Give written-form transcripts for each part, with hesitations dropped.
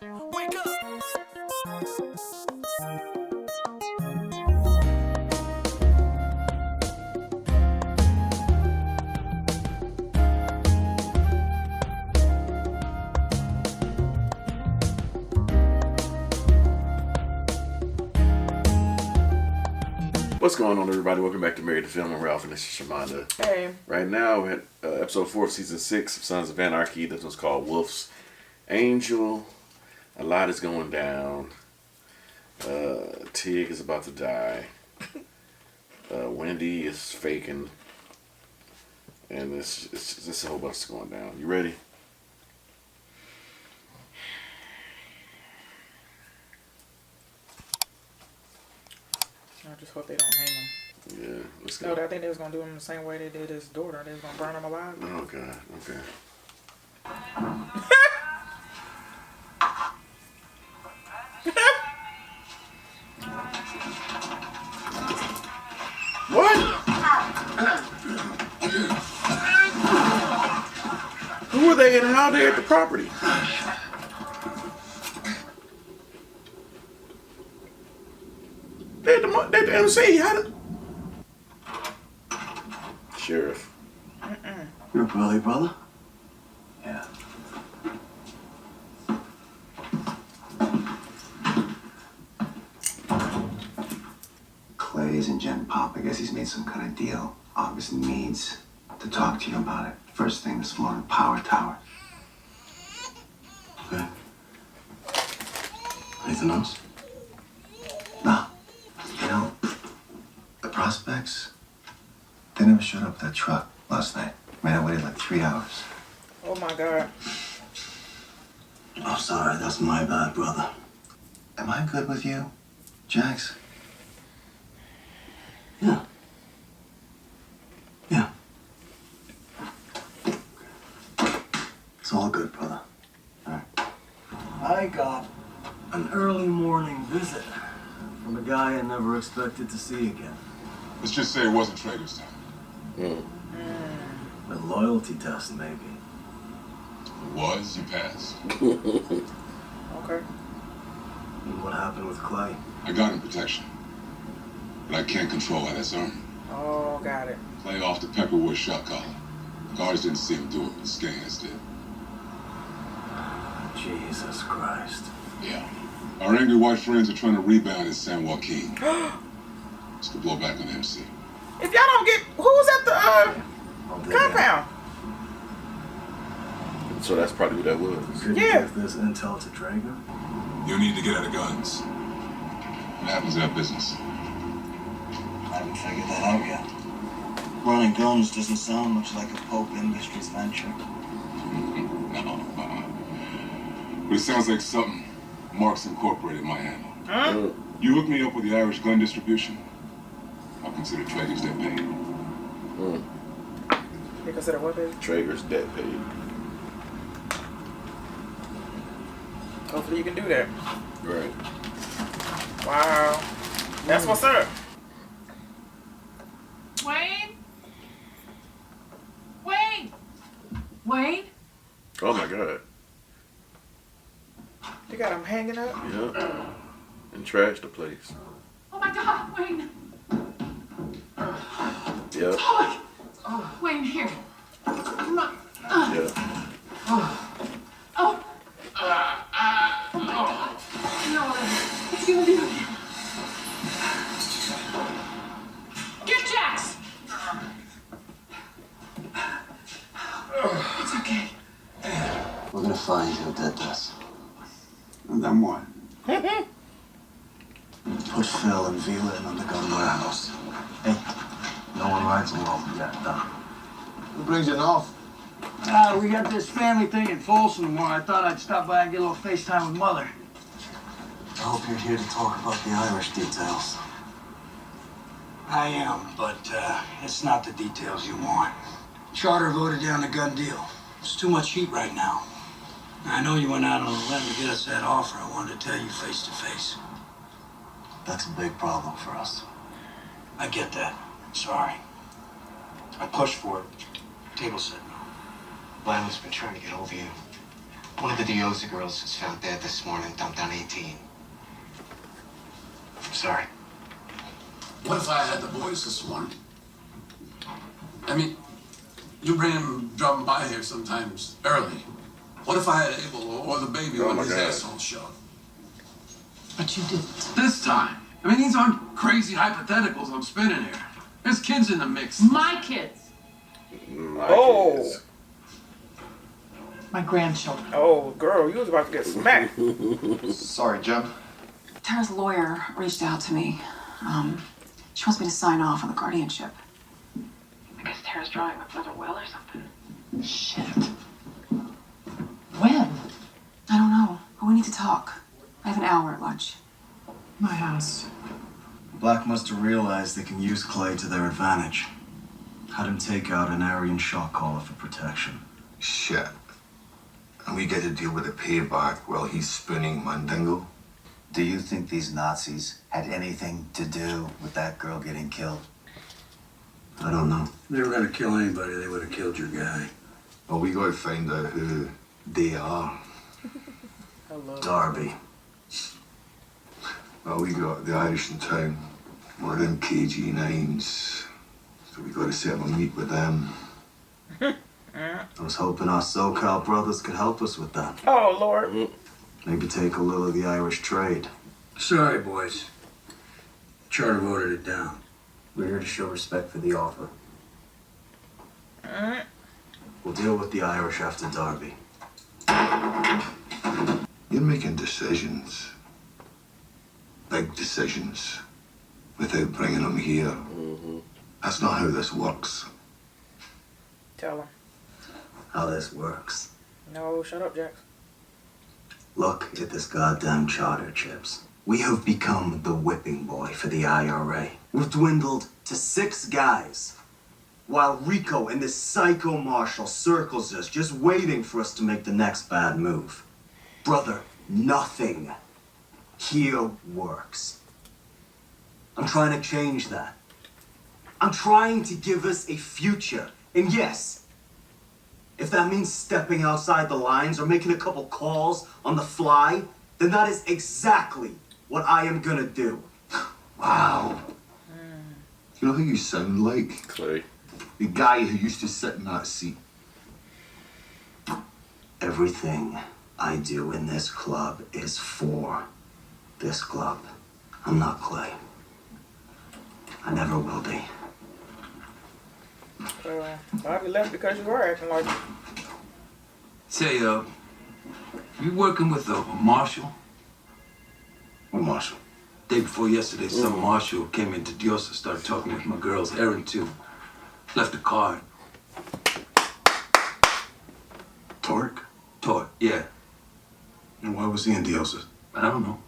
Wake up! What's going on, everybody? Welcome back to Married to Film. I'm Ralph, and this is Shamanda. Hey. Right now, we're at episode 4 of season 6 of Sons of Anarchy. This one's called Wolfsangel. A lot is going down. Tig is about to die. Wendy is faking. And it's just a whole bunch going down. You ready? I just hope they don't hang him. Yeah, let's go. No, I think they was going to do him the same way they did his daughter. They was going to burn him alive. Oh, God. Okay. What? Who are they and how are they at the property? They're the MC. How did... Sheriff. You're a Burley brother? Yeah. Clay's and Jen Pop, I guess he's made some kind of deal. Obviously needs to talk to you about it. First thing this morning, power tower. Okay. Anything else? No. You know, the prospects, they never showed up with that truck last night. Man, I waited like 3 hours. Oh, my God. I'm sorry, that's my bad, brother. Am I good with you, Jax? Yeah. Yeah. It's all good, brother. All right. I got an early morning visit from a guy I never expected to see again. Let's just say it wasn't Traeger's time. A loyalty test, maybe. It was, you passed. Okay. And what happened with Clay? I got him protection. But I can't control how that's earned. Oh, got it. Play off the Pepperwood shot collar. The guards didn't see him do it, but the scans did. Jesus Christ. Yeah. Our angry white friends are trying to rebound in San Joaquin. It's to blow back on the MC. If y'all don't get... Who's at the compound? So that's probably what that was. Could you give this intel to Traeger? You need to get out of guns. What happens to that business? I haven't figured that out yet. Running guns doesn't sound much like a Pope Industries venture. No. But it sounds like something Mark's Incorporated might handle. Huh? You hook me up with the Irish gun distribution, I'll consider Traeger's debt paid. They consider what, baby? Traeger's debt paid. Hopefully you can do that. Right. Wow. That's what's up. Wayne? Wayne? Wayne? Oh my God. They got him hanging up. Yeah. And trash the place. Oh my God, Wayne. Yep. Oh, Wayne, here. Come on. Yeah. Oh. No, it's gonna be okay. Get Jax! It's okay. We're gonna find you a dead dust. And then what? Put Phil and Vila in on the gun warehouse. Hey, no one rides alone. Yeah, done. Who brings you north? We got this family thing in Folsom tomorrow. I thought I'd stop by and get a little FaceTime with Mother. I hope you're here to talk about the Irish details. I am, but it's not the details you want. Charter voted down the gun deal. It's too much heat right now. I know you went out on a limb to get us that offer. I wanted to tell you face to face. That's a big problem for us. I get that. Sorry. I pushed for it. Table set. Violent's been trying to get over you. One of the Diosa girls was found dead this morning, dumped on 18. Sorry. What if I had the boys this morning? I mean, you bring him driving by here sometimes early. What if I had Abel or the baby when his asshole showed? But you didn't. This time. I mean, these aren't crazy hypotheticals I'm spinning here. There's kids in the mix. My kids. Kids. My grandchildren. Oh, girl, you was about to get smacked. Sorry, Jim. Tara's lawyer reached out to me. She wants me to sign off on the guardianship. I guess Tara's drawing up another will or something. Shit. When? I don't know, but we need to talk. I have an hour at lunch. My house. Black must have realized they can use Clay to their advantage. Had him take out an Aryan shot caller for protection. Shit. And we get to deal with the payback while he's spooning Mandingo. Do you think these Nazis had anything to do with that girl getting killed? I don't know. If they were gonna kill anybody, they would have killed your guy. Well, we gotta find out who they are. Darby. Well, we got the Irish in town. We're in KG9s. So we gotta set up a meet with them. I was hoping our SoCal brothers could help us with that. Oh, Lord. Maybe take a little of the Irish trade. Sorry, boys. Charter voted it down. We're here to show respect for the offer. We'll deal with the Irish after Darby. You're making decisions. Big decisions. Without bringing them here. That's not how this works. Tell him. How this works. No, shut up, Jax. Look at this goddamn charter, Chips. We have become the whipping boy for the IRA. We've dwindled to 6 guys. While Rico and this psycho marshal circles us, just waiting for us to make the next bad move. Brother, nothing here works. I'm trying to change that. I'm trying to give us a future. And yes, if that means stepping outside the lines or making a couple calls on the fly, then that is exactly what I am gonna do. Wow. You know who you sound like? Clay. The guy who used to sit in that seat. Everything I do in this club is for this club. I'm not Clay. I never will be. Well, Bobby left because you were acting like it. Say, you working with a marshal? What marshal? Day before yesterday, some marshal came into Diosa, started talking with my girl's errand too. Left a card. Torque? Tort, yeah. And why was he in Diosa? I don't know.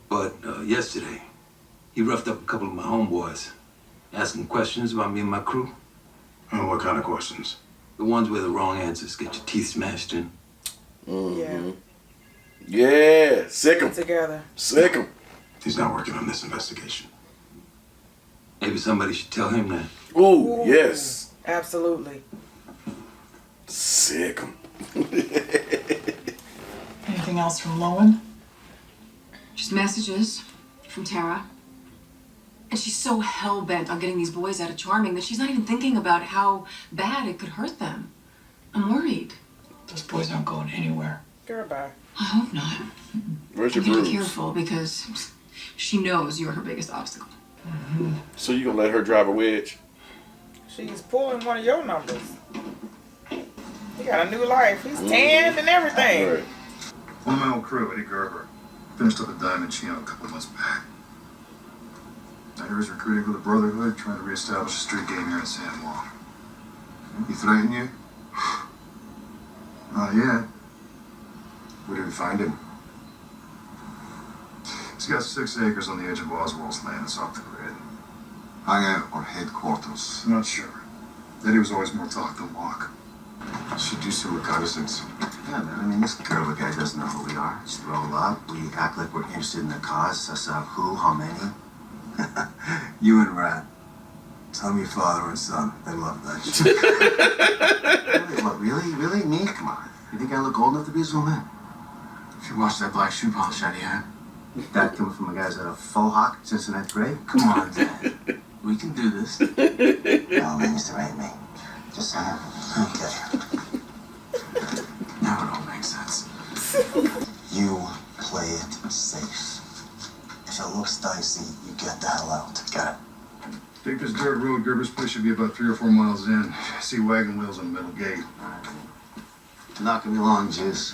But yesterday, he roughed up a couple of my homeboys, asking questions about me and my crew. Oh, what kind of questions? The ones where the wrong answers get your teeth smashed in. Yeah. Yeah. Sick 'em. Together. Sick 'em. He's not working on this investigation. Maybe somebody should tell him that. Ooh, yes. Absolutely. Sick 'em. Anything else from Lowen? Just messages from Tara. And she's so hell-bent on getting these boys out of Charming that she's not even thinking about how bad it could hurt them. I'm worried. Those boys aren't going anywhere. Girl, bye. I hope not. Where's You your gotta be bruise? careful because she knows you're her biggest obstacle. So you gonna let her drive a wedge? She's pulling one of your numbers. He got a new life. He's tanned and everything. Right. One of my old crew, Eddie Gerber, finished up a diamond chino a couple of months back. I hear he's recruiting for the Brotherhood, trying to reestablish a street game here in San Juan. He threatened you? Not yet. Where did we find him? He's got 6 acres on the edge of Oswald's land. It's off the grid. Hangout or headquarters? I'm not sure. Eddie was always more talk than walk. Should do some reconnaissance. Yeah, man. I mean, this Gerber guy doesn't know who we are. Just roll up. We act like we're interested in the cause. Suss out who, how many. You and Rat. Tell me your father and son. They love that shit. Really? What, really? Really? Me? Come on. You think I look old enough to be his old man? If you watch that black shoe polish out of your hand. That coming from a guy's at a faux hawk since the ninth grade? Come on, Dad. We can do this. No, Mr. Amy. Just saying. Okay. Now it all makes sense. You play it safe. If it looks dicey, you get the hell out. Got it? Take this dirt road. Gerber's place should be about 3 or 4 miles in. See wagon wheels on the middle gate. Not gonna be long, Juice.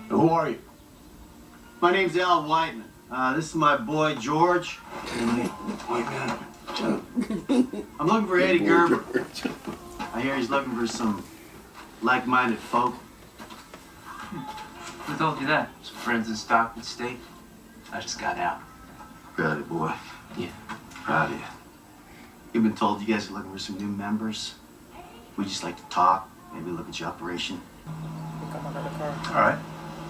Who are you? My name's Al Whiteman. This is my boy George. Whiteman. I'm looking for Eddie Gerber. I hear he's looking for some like-minded folk. Who told you that? Some friends in Stockton State? I just got out. Proud of you, boy. Yeah. Proud of you. You've been told you guys are looking for some new members. We just like to talk, maybe look at your operation. Come under the car. All right.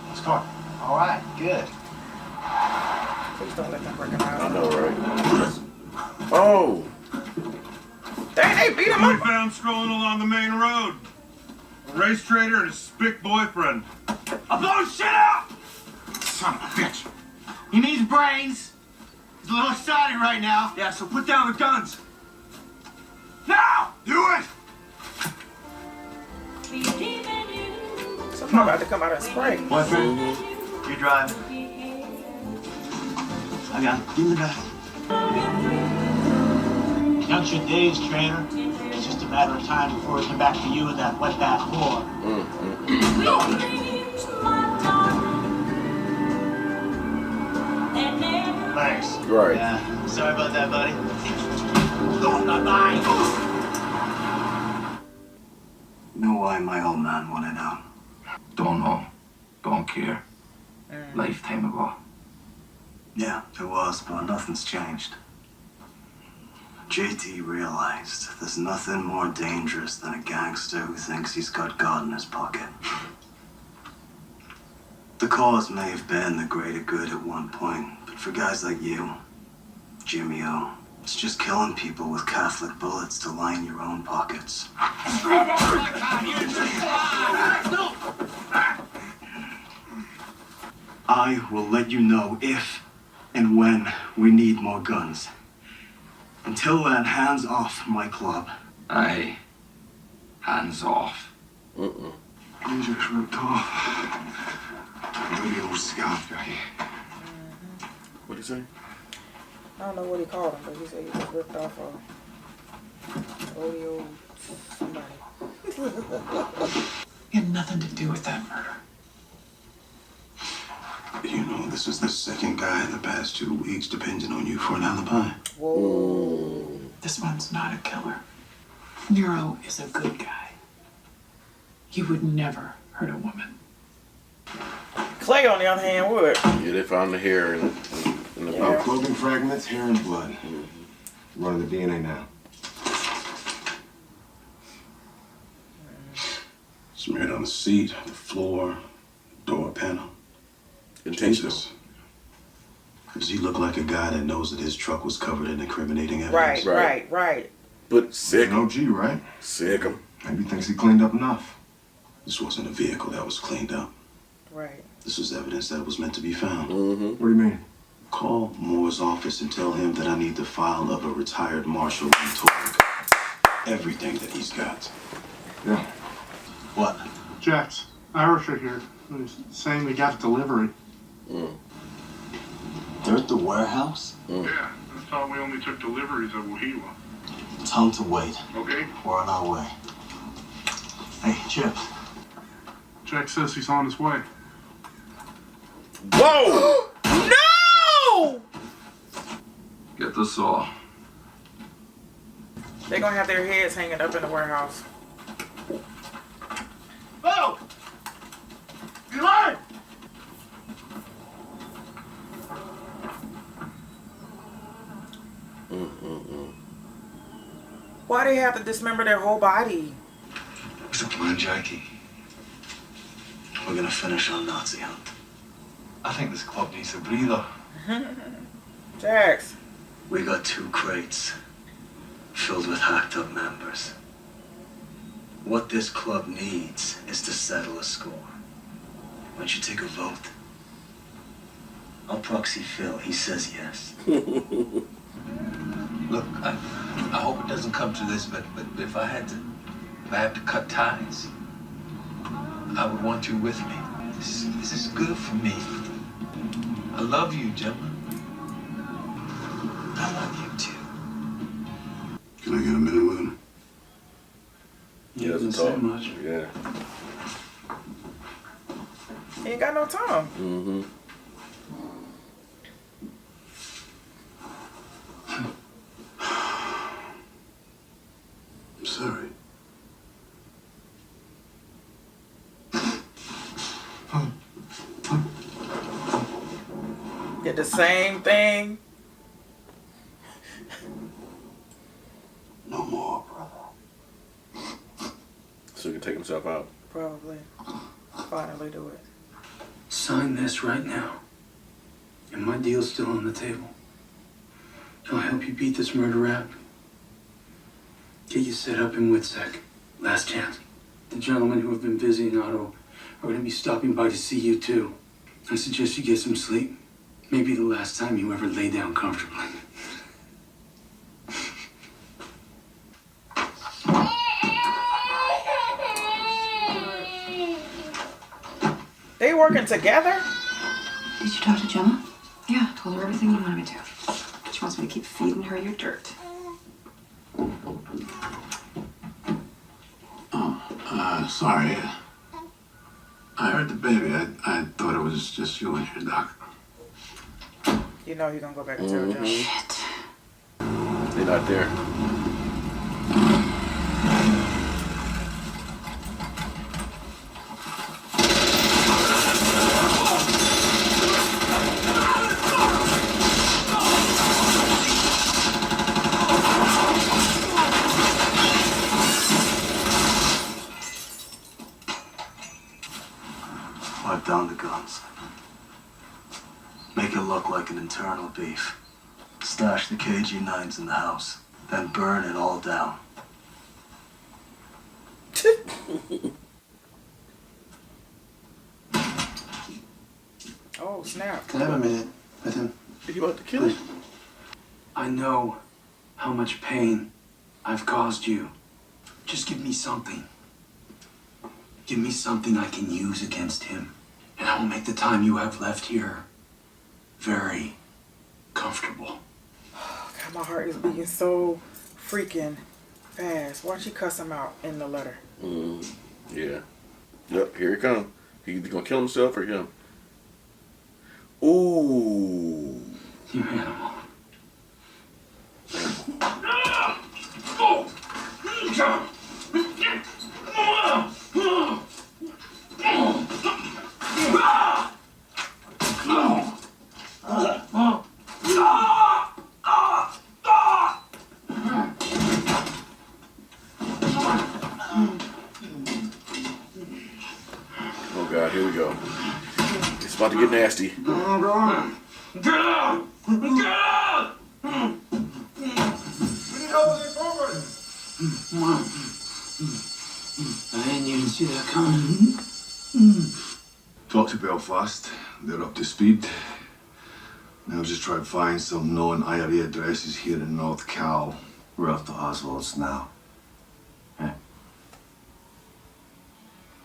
Let's talk. All right, good. Please don't let them recognize I him. know, right? Oh! Dang, they beat him We up. found strolling along the main road. A race trader and his spick boyfriend. I'll blow his shit out! Son of a bitch. He needs brains. He's a little excited right now. Yeah, so put down the guns. Now! Do it! Something about to come out and spray. Boyfriend, you're driving. I got it. Give me the back. Count your days, trainer. It's just a matter of time before we come back to you with that wetback whore. Thanks. Right. Yeah, sorry about that, buddy. You know why my old man wanted out? Don't know. Don't care. Lifetime ago. Yeah, it was, but nothing's changed. JT realized there's nothing more dangerous than a gangster who thinks he's got God in his pocket. The cause may have been the greater good at one point, but for guys like you, Jimmy O, it's just killing people with Catholic bullets to line your own pockets. I will let you know if and when we need more guns. Until then, hands off my club. Aye. Hands off. You just ripped off. Really old scalp guy. What'd he say? I don't know what he called him, but he said he just ripped off a rodeo somebody. He had nothing to do with that murder. You know, this is the second guy in the past 2 weeks depending on you for an alibi. Whoa. This one's not a killer. Nero is a good guy. He would never hurt a woman. Clay, on the other hand, would. Yeah, they found the hair in the Yeah. box. Clothing fragments, hair and blood. Running the DNA now. Smeared on the seat, the floor, door panel. Intentional. Jesus. Does he look like a guy that knows that his truck was covered in incriminating evidence? Right. But sick An him. OG, right? Sick him. Maybe he thinks he cleaned up enough. This wasn't a vehicle that was cleaned up. Right. This was evidence that was meant to be found. Mm-hmm. What do you mean? Call Moore's office and tell him that I need the file of a retired marshal in Torque. Everything that he's got. Yeah. What? Jax, Irish are here. He's saying we got delivery. They're at the warehouse? Yeah, I thought we only took deliveries of Wahiwa. Tell them to wait. Okay. We're on our way. Hey, Chip. Jax says he's on his way. Whoa! No! Get the saw. They're gonna have their heads hanging up in the warehouse. Oh! You lying! Why they have to dismember their whole body? What's the plan, Jackie? We're gonna finish our Nazi hunt. I think this club needs a breather. Jax. We got 2 crates filled with hacked up members. What this club needs is to settle a score. Why don't you take a vote? I'll proxy Phil. He says yes. Look, I hope it doesn't come to this, but if I had to cut ties, I would want you with me. This is good for me. I love you, Gemma. I love you too. Can I get a minute with him? He doesn't talk much. Yeah. He ain't got no tongue. Mm-hmm. I'm sorry. Did the same thing. No more, brother. So he can take himself out. Probably. Finally do it. Sign this right now. And my deal's still on the table. I'll help you beat this murder rap. Get you set up in Witsec. Last chance. The gentlemen who have been visiting Otto are going to be stopping by to see you too. I suggest you get some sleep. Maybe the last time you ever lay down comfortably. They working together? Did you talk to Gemma? Yeah, told her everything you wanted me to. She wants me to keep feeding her your dirt. Sorry. I heard the baby. I thought it was just you and your doc. You know you're gonna go back and tell Gemma. Shit. They're not there. Wipe down the guns. Make it look like an internal beef. Stash the KG-9s in the house. Then burn it all down. Oh, snap. Can I have a minute with him? Are you about to kill him? I know how much pain I've caused you. Just give me something. Give me something I can use against him. And I will make the time you have left here very comfortable. God, my heart is beating so freaking fast. Why don't you cuss him out in the letter? Yeah. Yep, here he comes. He either gonna kill himself or him. Ooh. You animal. Oh God, here we go. It's about to get nasty. Get out! Get out! We need help with forward. I didn't even see that coming. Talk to Belfast. They're up to speed. Now just try to find some known IRA addresses here in North Cal. We're off to Oswald's now.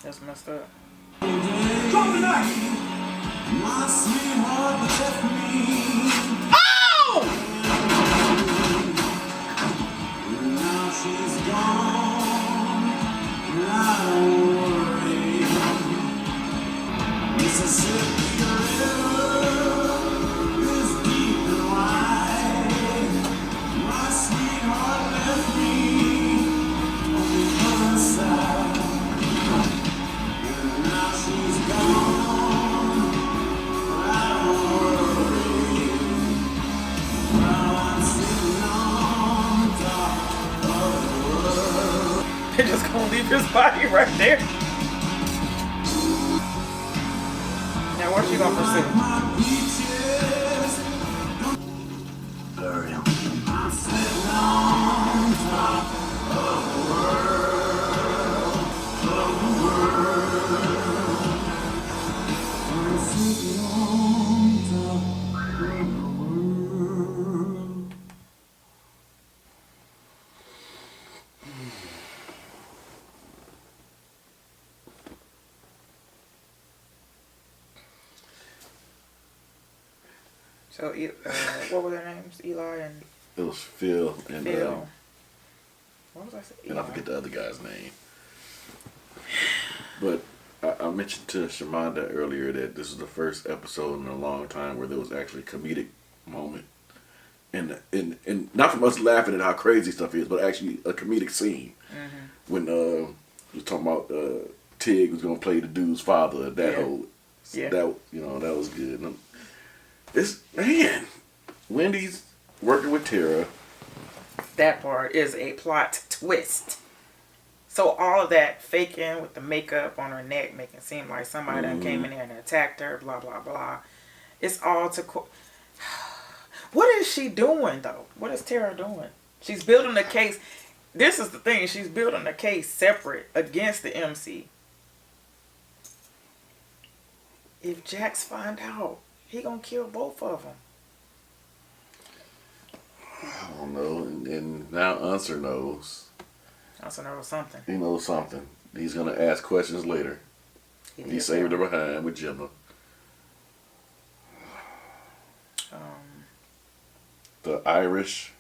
That's messed up. Drop the knife! My sweetheart left me. Oh! Now she's gone. I don't worry. Mississippi River is deep and wide. My sweetheart left me on the other side. And now she's gone. They're just gonna leave his body right there. Now what's she gonna pursue? Bury him. So, what were their names? Eli and It was Phil and Phil. What was I saying? and I forget the other guy's name. But I mentioned to Shamanda earlier that this is the first episode in a long time where there was actually a comedic moment. And not from us laughing at how crazy stuff is, but actually a comedic scene. Mm-hmm. When you was talking about Tig was gonna play the dude's father. That whole that that was good. And this man, Wendy's working with Tara. That part is a plot twist. So all of that faking with the makeup on her neck, making it seem like somebody done came in there and attacked her, blah, blah, blah. It's all to... What is she doing, though? What is Tara doing? She's building a case. This is the thing. She's building a case separate against the MC. If Jax find out, he gonna kill both of them. I don't know. And now Unser knows. Unser knows something. He knows something. He's going to ask questions later. He saved her behind with Gemma. The Irish.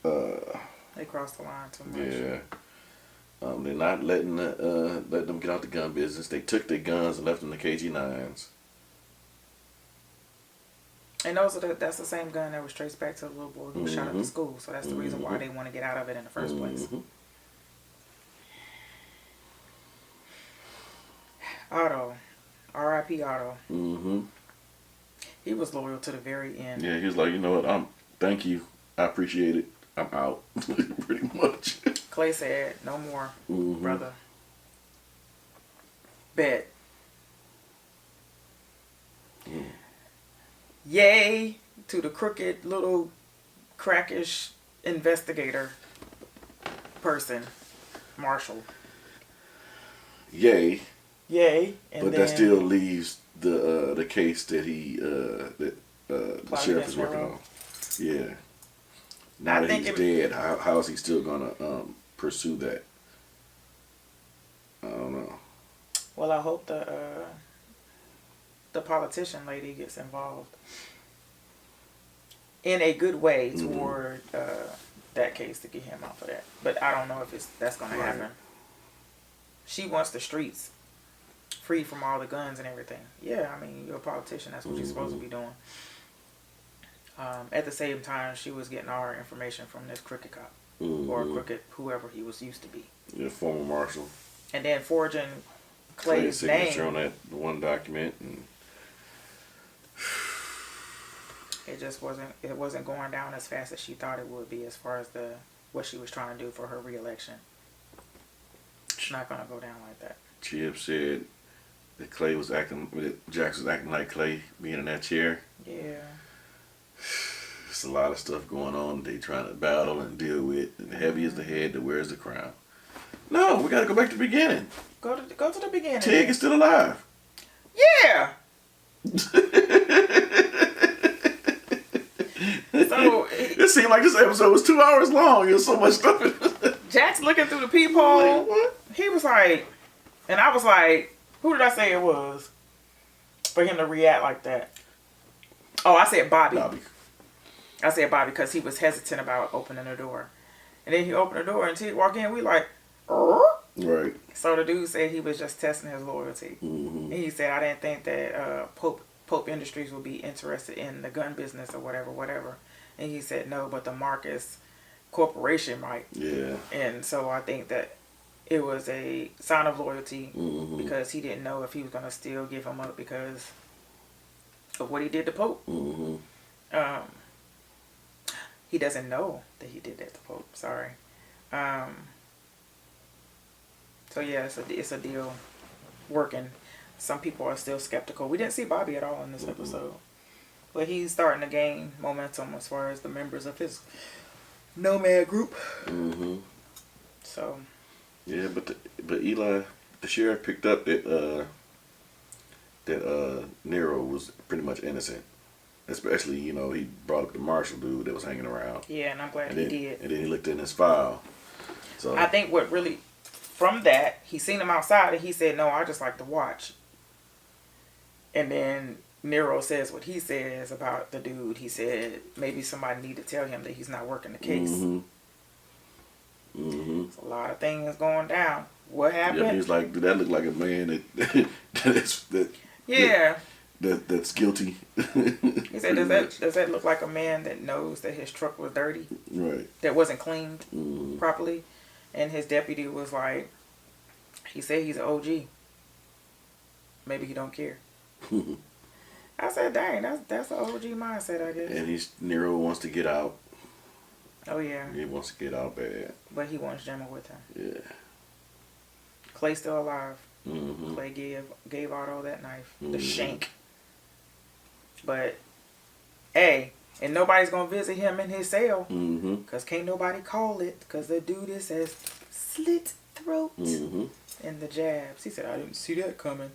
They crossed the line too much. Yeah. They're not letting let them get out the gun business. They took their guns and left them the KG-9s. And that's the same gun that was traced back to the little boy who was shot at the school. So that's the reason why they want to get out of it in the first place. Otto. R.I.P. Otto. He was loyal to the very end. Yeah, he was like, you know what, thank you. I appreciate it. I'm out. Pretty much. Clay said, no more, brother. Bet. Yay to the crooked little crackish investigator person, Marshall. Yay. And but that still leaves the case that the sheriff is working on. Yeah. Now that he's dead, how is he still gonna pursue that? I don't know. Well, I hope the politician lady gets involved in a good way toward that case to get him off of that. But I don't know if that's going to happen. She wants the streets free from all the guns and everything. Yeah, I mean, you're a politician. That's what you're supposed to be doing. At the same time, she was getting all her information from this crooked cop. Or crooked whoever he was used to be. Yeah, former marshal. And then forging Clay's signature name on that one document. And it just wasn't going down as fast as she thought it would be as far as what she was trying to do for her reelection. It's not going to go down like that. Chip said that Jax was acting like Clay being in that chair. Yeah. There's a lot of stuff going on they trying to battle and deal with. And heavy is the head that wears the crown. No, we got to go back to the beginning. Go to the beginning. Tig is still alive. Yeah. So it seemed like this episode was 2 hours long. There's so much stuff. Jack's looking through the peephole. What? He was like, and I was like, who did I say it was? For him to react like that. Oh, I said Bobby. I said Bobby because he was hesitant about opening the door. And then he opened the door and Tig walked in. We like, right. So the dude said he was just testing his loyalty. And he said, I didn't think that Pope Industries would be interested in the gun business or whatever. And he said, no, but the Marcus Corporation might. Yeah. And so I think that it was a sign of loyalty because he didn't know if he was going to still give him up because of what he did to Pope. He doesn't know that he did that to Pope. Sorry. So yeah, it's a deal working. Some people are still skeptical. We didn't see Bobby at all in this episode. But he's starting to gain momentum as far as the members of his nomad group. So. Yeah, but Eli, the sheriff picked up that Nero was pretty much innocent. Especially, he brought up the Marshall dude that was hanging around. Yeah, and I'm glad he did. And then he looked in his file. So I think what really, from that, he seen him outside and he said, no, I just like to watch. And then Nero says what he says about the dude, he said maybe somebody need to tell him that he's not working the case. There's a lot of things going down. What happened? Yeah, he's like, did that look like a man that's guilty? He said, does that look like a man that knows that his truck was dirty? Right. That wasn't cleaned properly? And his deputy was like, he said he's an OG. Maybe he don't care. I said, dang, that's an OG mindset, I guess. And Nero wants to get out. Oh, yeah. He wants to get out bad. But he wants Gemma with him. Yeah. Clay's still alive. Clay gave Otto that knife. The shank. But, hey, and nobody's going to visit him in his cell. Because can't nobody call it. Because the dude is says slit throat. And the jabs. He said, I didn't see that coming.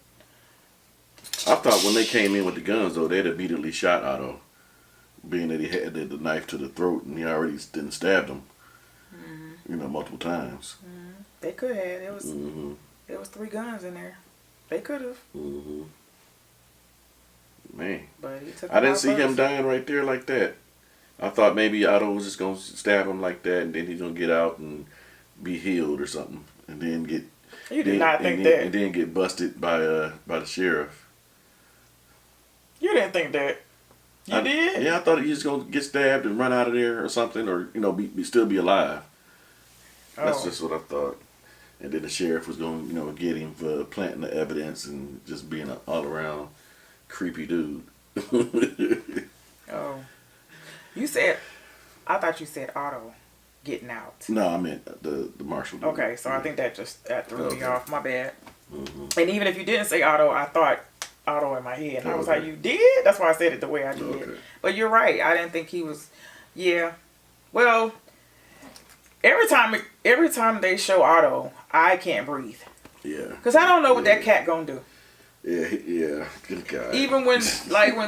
I thought when they came in with the guns, though, they'd immediately shot Otto. Being that he had the knife to the throat and he already didn't stab him. Multiple times. They could have. There was 3 guns in there. They could have. Man. But he took I didn't see him dying right there like that. I thought maybe Otto was just going to stab him like that and then he's going to get out and be healed or something. And then get... You did not think that. And then get busted by the sheriff. You didn't think that. You did? Yeah, I thought he was going to get stabbed and run out of there or something, or still be alive. That's just what I thought. And then the sheriff was going to get him for planting the evidence and just being an all around creepy dude. Oh, I thought you said Otto getting out. No, I meant the marshal dude. Okay, so I think that threw me off. My bad. And even if you didn't say Otto, I thought Otto in my head. And I was like, you did? That's why I said it the way I did. Okay. But you're right. I didn't think he was... Yeah. Well, every time they show Otto, I can't breathe. Yeah. Because I don't know what that cat gonna do. Yeah. Good guy. Even when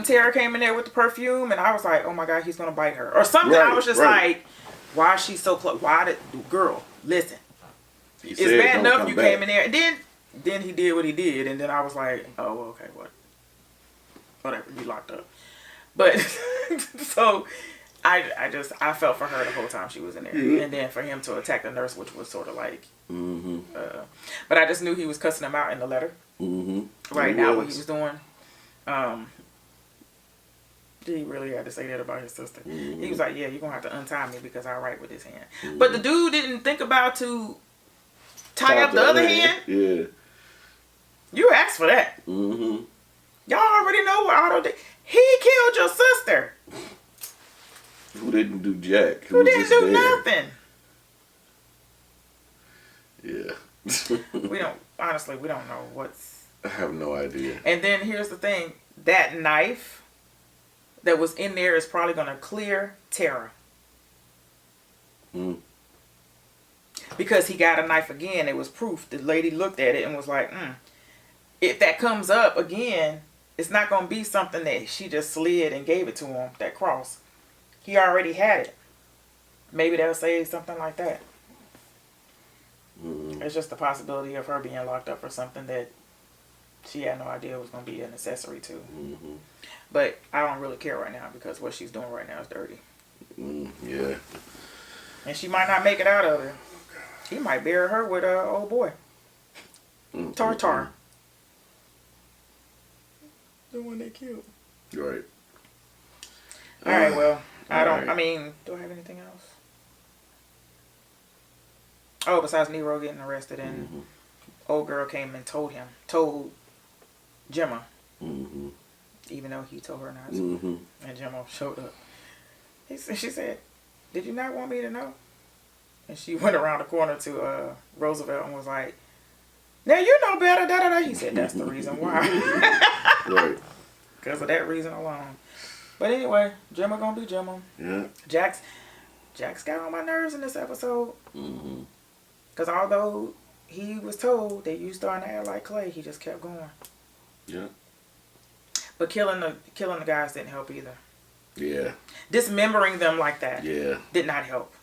Tara came in there with the perfume and I was like, oh my God, he's gonna bite her. Or something. I was just like, why is she so close? Girl, listen. It's bad enough you came in there. And then he did what he did, and then I was like, "Oh, okay, whatever, you locked up." But so I felt for her the whole time she was in there, and then for him to attack the nurse, which was sort of like, but I just knew he was cussing him out in the letter. Right now, what he was doing, he really had to say that about his sister. He was like, "Yeah, you're gonna have to untie me because I write with his hand." But the dude didn't think about to tie up the other hand. Yeah. You asked for that. Y'all already know what Otto did. He killed your sister. Who didn't do jack? Who didn't do nothing. Yeah. we don't know what's... I have no idea. And then here's the thing. That knife that was in there is probably going to clear Tara. Because he got a knife again. It was proof. The lady looked at it and was like, if that comes up again, it's not going to be something that she just slid and gave it to him, that cross. He already had it. Maybe they'll say something like that. It's just the possibility of her being locked up for something that she had no idea was going to be an accessory to. But I don't really care right now because what she's doing right now is dirty. Yeah. And she might not make it out of it. He might bury her with old boy. Tartar. The one they killed. Right. Alright, well, do I have anything else? Oh, besides Nero getting arrested and old girl came and told Gemma. Even though he told her not to. And Gemma showed up. She said, did you not want me to know? And she went around the corner to Roosevelt and was like, now you know better, da-da-da. He said, that's the reason why. Right. Because of that reason alone. But anyway, Gemma gonna be Gemma. Yeah. Jax got on my nerves in this episode. Because although he was told that you starting to act like Clay, he just kept going. Yeah. But killing the guys didn't help either. Yeah. Dismembering them like that did not help.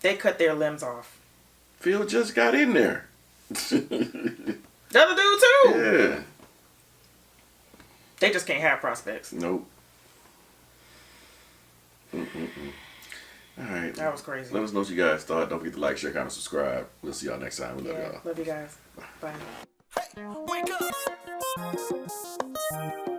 They cut their limbs off. Phil just got in there. The other dude too. Yeah. They just can't have prospects. Nope. All right. That was crazy. Let us know what you guys thought. Don't forget to like, share, comment, subscribe. We'll see y'all next time. We love y'all. Love you guys. Bye. Wake up!